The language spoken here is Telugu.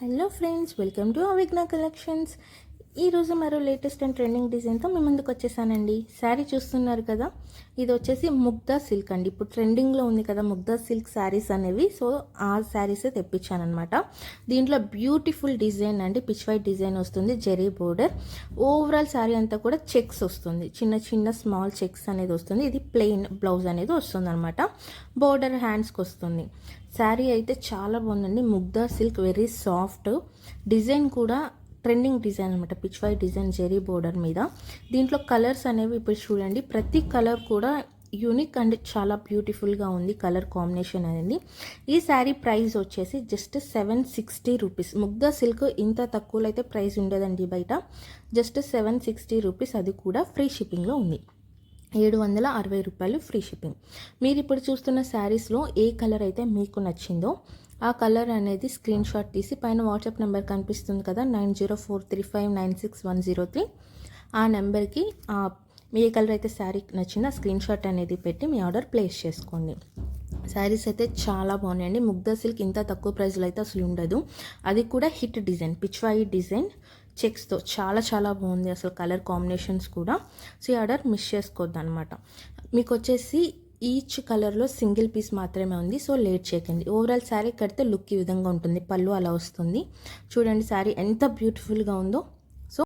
Hello friends, welcome to Avighna collections. ఈరోజు మరో లేటెస్ట్ అండ్ ట్రెండింగ్ డిజైన్తో మీ ముందుకు వచ్చేసానండి. శారీ చూస్తున్నారు కదా, ఇది వచ్చేసి ముగ్ధా సిల్క్ అండి. ఇప్పుడు ట్రెండింగ్లో ఉంది కదా ముగ్ధా సిల్క్ శారీస్ అనేవి. సో ఆ శారీసే తెప్పించానమాట. దీంట్లో బ్యూటిఫుల్ డిజైన్ అండి, పిచ్ వైట్ డిజైన్ వస్తుంది, జెరీ బోర్డర్. ఓవరాల్ శారీ అంతా కూడా చెక్స్ వస్తుంది, చిన్న చిన్న స్మాల్ చెక్స్ అనేది వస్తుంది. ఇది ప్లెయిన్ బ్లౌజ్ అనేది వస్తుంది అనమాట. బోర్డర్ హ్యాండ్స్కి వస్తుంది. శారీ అయితే చాలా బాగుందండి. Mugdha silk very soft, design కూడా ట్రెండింగ్ డిజైన్ అనమాట. Peach white design zari border మీద. దీంట్లో కలర్స్ అనేవి ఇప్పుడు చూడండి, ప్రతి కలర్ కూడా యూనిక్ అండ్ చాలా బ్యూటిఫుల్గా ఉంది కలర్ కాంబినేషన్ అనేది. ఈ శారీ ప్రైస్ వచ్చేసి జస్ట్ 760 రూపీస్. ముగ్ధా సిల్క్ ఇంత తక్కువలో అయితే ప్రైస్ ఉండదండి బయట. జస్ట్ 760 రూపీస్, అది కూడా ఫ్రీ షిప్పింగ్లో ఉంది. 760 రూపాయలు ఫ్రీ షిప్పింగ్. మీరు ఇప్పుడు చూస్తున్న శారీస్లో ఏ కలర్ అయితే మీకు నచ్చిందో ఆ కలర్ అనేది స్క్రీన్ షాట్ తీసి పైన వాట్సాప్ నెంబర్ కనిపిస్తుంది కదా, 9043596103, ఆ నెంబర్కి మీ ఏ కలర్ అయితే శారీ నచ్చిందో స్క్రీన్ షాట్ అనేది పెట్టి మీ ఆర్డర్ ప్లేస్ చేసుకోండి. శారీస్ అయితే చాలా బాగున్నాయండి. ముగ్ధా సిల్క్ ఇంత తక్కువ ప్రైస్లో అయితే అసలు ఉండదు. అది కూడా hit design, peach white design చెక్స్తో చాలా చాలా బాగుంది అసలు. కలర్ కాంబినేషన్స్ కూడా. సో ఈ ఆర్డర్ మిస్ చేసుకోవద్దు అనమాట. మీకు వచ్చేసి ఈచ్ కలర్లో సింగిల్ పీస్ మాత్రమే ఉంది. సో లేట్ చేయకండి. ఓవరాల్ శారీ కడితే లుక్ ఈ విధంగా ఉంటుంది. పళ్ళు అలా వస్తుంది. చూడండి శారీ ఎంత బ్యూటిఫుల్గా ఉందో.